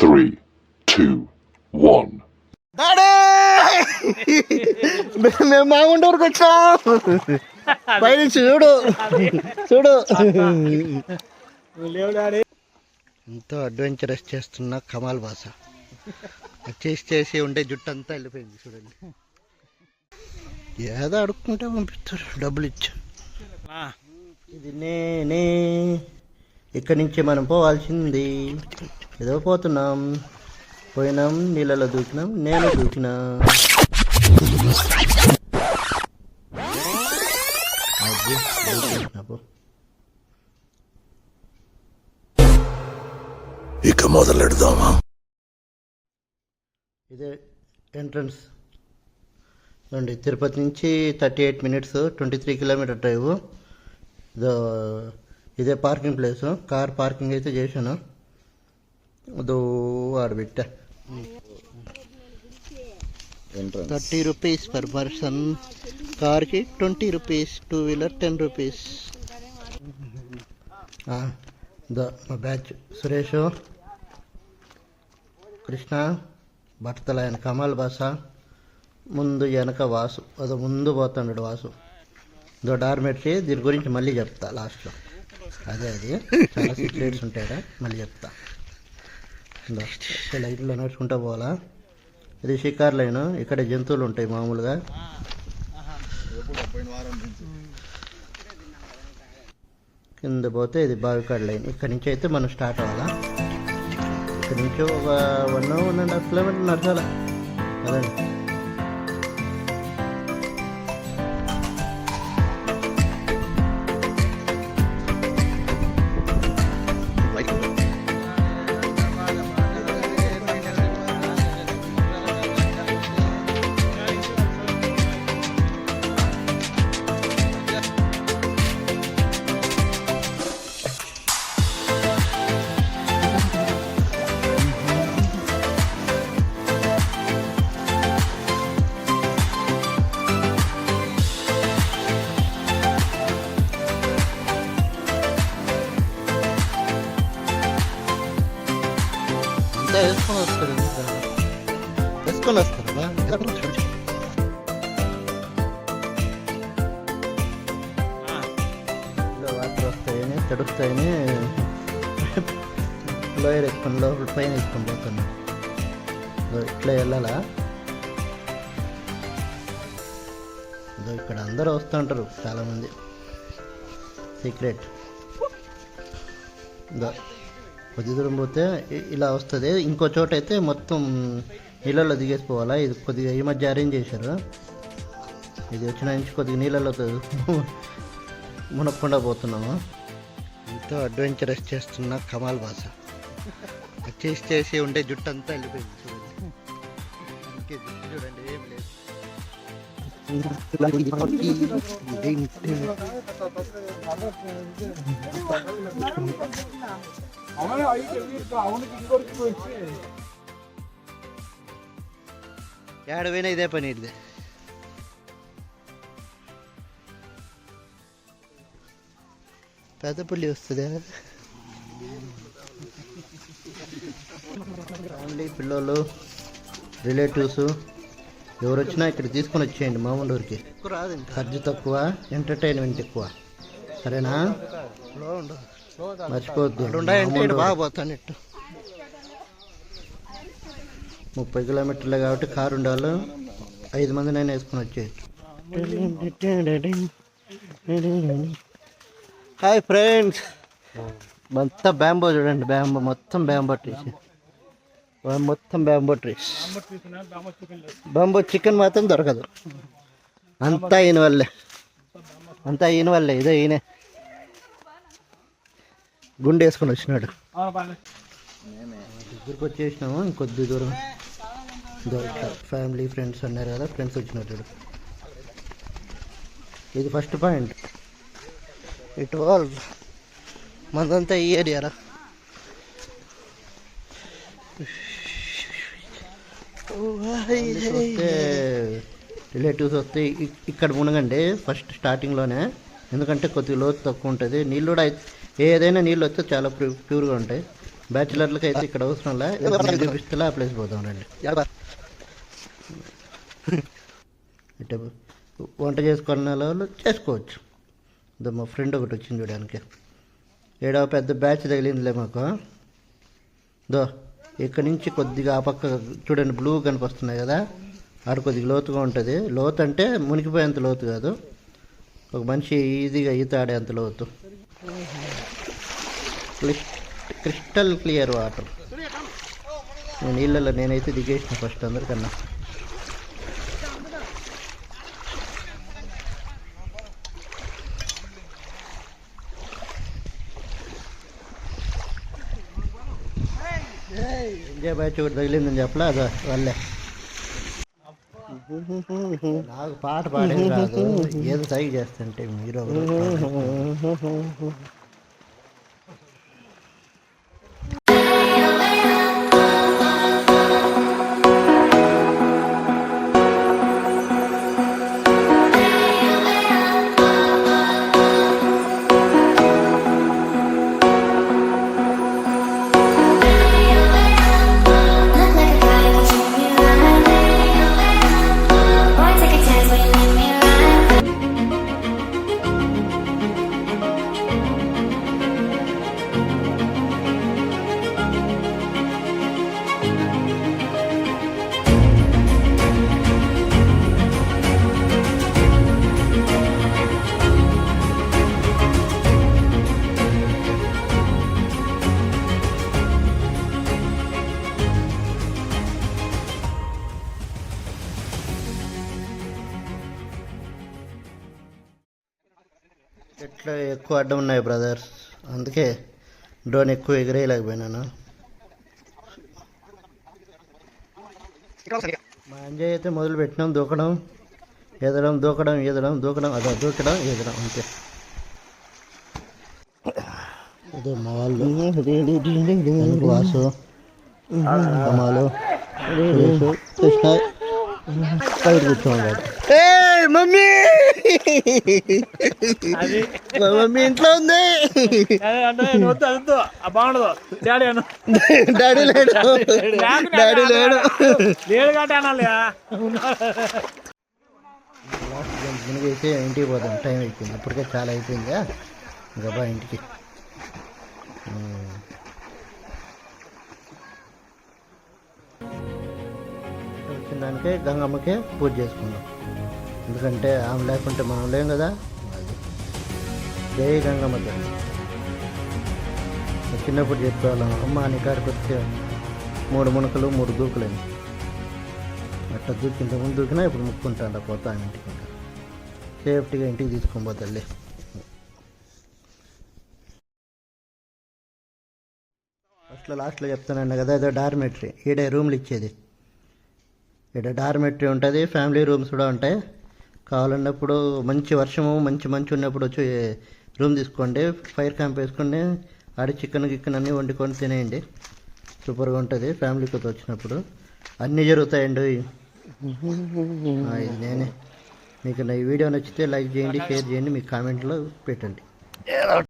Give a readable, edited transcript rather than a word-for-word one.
3, 2, 1. మేము మాగుంటూరుకు వచ్చాం. పైన చూడు చూడు ఎంతో అడ్వెంచరస్ చేస్తున్న కమాల్ బాసా చేసి ఉండే జుట్టు అంతా వెళ్ళిపోయింది చూడండి. ఏదో అడుక్కుంటే పంపిస్తారు డబ్బులు ఇచ్చా. ఇది నేనే ఇక్కడి నుంచి మనం పోవాల్సింది. ఏదో పోతున్నాం, పోయినాం, నీళ్ళలో దూకినాం, నేను దూకినా. ఇక మొదలెడదామా? ఇదే ఎంట్రన్స్ అండి. తిరుపతి నుంచి 38 minutes, 23 కిలోమీటర్ డ్రైవ్. ఇదే పార్కింగ్ ప్లేస్. కార్ పార్కింగ్ అయితే చేశాను. అదో ఆడబెట్టా. 30 rupees పర్ పర్సన్. కార్కి 20 rupees, 2 wheeler 10 rupees. మా బ్యాచ్ సురేష్, కృష్ణ, బట్టతల ఆయన కమాల్ బాసా, ముందు వెనక వాసు. అదో ముందు పోతున్నాడు వాసు. ఇదో డార్మెటరీ. దీని గురించి మళ్ళీ చెప్తా లాస్ట్లో. అది చాలా సీక్రెట్స్ ఉంటాయా, మళ్ళీ చెప్తా. లైన్లో నడుచుకుంటూ పోవాలా. ఇది షికార్ లైన్. ఇక్కడ జంతువులు ఉంటాయి మామూలుగా. కింద పోతే ఇది బావికాడ్ లైన్. ఇక్కడ నుంచి అయితే మనం స్టార్ట్ అవ్వాలా. ఇక్కడ నుంచి ఒక 1.5 కిలోమీటర్ నడచాలా. అదండి. వేసుకొని వస్తారు వాటర్ వస్తాయని తడుస్తాయని లోయర్ వేసుకొని లోపల పైన వేసుకొని పోతున్నాం. ఇట్లా వెళ్ళాలా. ఇక్కడ అందరూ వస్తుంటారు చాలామంది. సీక్రెట్. కొద్ది దూరం పోతే ఇలా వస్తుంది. ఇంకో చోట అయితే మొత్తం నీళ్ళల్లో దిగేసిపోవాలా. ఇది కొద్దిగా ఈ మధ్య అరేంజ్ చేశారు. ఇది వచ్చిన నుంచి కొద్దిగా నీళ్ళలో మునక్కుండా పోతున్నాము. ఎంతో అడ్వెంచరస్ చేస్తున్న కమాల్ బాసా చేసి ఉండే జుట్టు అంతా వెళ్ళిపోయింది చూడండి. జుట్టు చూడండి ఏం లేదు. ఏడవైనా ఇదే పని. ఇది పెద్ద పుల్లి వస్తుందా. ఫ్యామిలీ, పిల్లలు, రిలేటివ్స్ ఎవరు వచ్చినా ఇక్కడ తీసుకొని వచ్చేయండి. మామూలుకి ఎక్కువ రాదండి. ఖర్చు తక్కువ, ఎంటర్టైన్మెంట్ ఎక్కువ. సరేనా? మర్చిపోవద్దు. బాగా పోతాను. 30 కిలోమీటర్లే కాబట్టి కారు ఉండాలి. 5 మందినైనా వేసుకొని వచ్చేయచ్చు. Hi friends. మొత్తం బ్యాంబో చూడండి. బ్యాంబో మొత్తం బ్యాంబో ట్రీస్. మొత్తం బ్యాంబో ట్రీస్. బ్యాంబో చికెన్ మాత్రం దొరకదు. అంతా ఈయన వల్లే. ఇదే ఈయనే గుండె వేసుకొని వచ్చినాడు. దగ్గరికి వచ్చేసినాము. ఇంకొద్ది దూరం. ఫ్యామిలీ, ఫ్రెండ్స్ అన్నారు కదా, ఫ్రెండ్స్ వచ్చినట్టు. ఇది ఫస్ట్ పాయింట్. ఇట్ వాల్ మందంతా ఈ ఏరియారా. రిలేటివ్స్ వస్తే ఇక్కడ మునగండి ఫస్ట్ స్టార్టింగ్లోనే. ఎందుకంటే కొద్దిగా లోతు తక్కువ ఉంటుంది. నీళ్ళు కూడా ఏదైనా నీళ్ళు వస్తే చాలా ప్యూర్గా ఉంటాయి. బ్యాచులర్లకి అయితే ఇక్కడ అవసరంలా చూపిస్తే ఆ ప్లేస్ పోదాం రండి. ఇటు వంట చేసుకున్న వాళ్ళు చేసుకోవచ్చు. ఇదో మా ఫ్రెండ్ ఒకటి వచ్చింది చూడడానికి. ఏడవ పెద్ద బ్యాచ్ తగిలిందిలే మాకు. దో ఇక్కడ నుంచి కొద్దిగా ఆ పక్క చూడండి బ్లూ కనిపిస్తున్నాయి కదా, ఆడ కొద్దిగా లోతుగా ఉంటుంది. లోతు అంటే మునిగిపోయేంత లోతు కాదు, ఒక మనిషి ఈజీగా ఈత ఆడేంత లోతు. Crystal clear water. నీళ్ళల్లో నేనైతే దిగేసిన ఫస్ట్ అందరికన్నా. ఎంజాయ్ బ్యాచ్ ఒకటి తగిలిందని చెప్పలే, అదో వాళ్ళే. నాకు పాట పాడేది రాదు, ఏదో సైగ చేస్తుంటే మీరు చెట్లు ఎక్కువ అడ్డం ఉన్నాయి బ్రదర్స్, అందుకే డ్రోన్ ఎక్కువ ఎగిరేయలేకపోయినాను. మా ఎంజాయ్ అయితే మొదలు పెట్టినాం. దూకడం ఎదడం, దూకడం ఎదడం, దూకడం, అదో దూకడం ఎదడం, అంతే. అదే మా వాళ్ళు వాసు, అమ్మాలు, కృష్ణ బయట కూర్చోండి. మమ్మీ మమ్మీ ఇంట్లో ఉంది. డాడీ లేడు, డాడీ లేడు. మునిగైతే ఇంటికి పోదాం, టైం అయిపోయింది. ఇప్పటికే చాలా అయిపోయిందా, గబా ఇంటికి. వచ్చిన దానికే గంగమ్మకే పూజ చేసుకుందాం, ఎందుకంటే ఆమె లేకుంటే మనం లేం కదా. అది జై గంగమ్మ తల్లి. చిన్నప్పుడు చెప్పేవాళ్ళం, అమ్మ నీ కాడికి వస్తే 3 మునకలు 3 దూకులని. అట్లా దూకింత ముందు దూకినా ఇప్పుడు ముక్కుంటా పోతా ఇంటికి. ఇంకా సేఫ్టీగా ఇంటికి తీసుకొని పోతాళ్ళి. ఫస్ట్లో లాస్ట్లో చెప్తానండి కదా, ఏదో డార్మెటరీ. ఈడే రూమ్లు ఇచ్చేది, ఈడ డార్మెటరీ ఉంటుంది, ఫ్యామిలీ రూమ్స్ కూడా ఉంటాయి. కావాలన్నప్పుడు మంచి వర్షము మంచి ఉన్నప్పుడు వచ్చి రూమ్ తీసుకోండి, ఫైర్ క్యాంప్ వేసుకొని ఆడి చికెన్ గిక్కన్ అన్నీ వండుకొని తినేయండి. సూపర్గా ఉంటుంది ఫ్యామిలీతో వచ్చినప్పుడు. అన్నీ జరుగుతాయండి. ఇది నేనే. మీకు నా ఈ వీడియో నచ్చితే లైక్ చేయండి, షేర్ చేయండి, మీ కామెంట్లో పెట్టండి.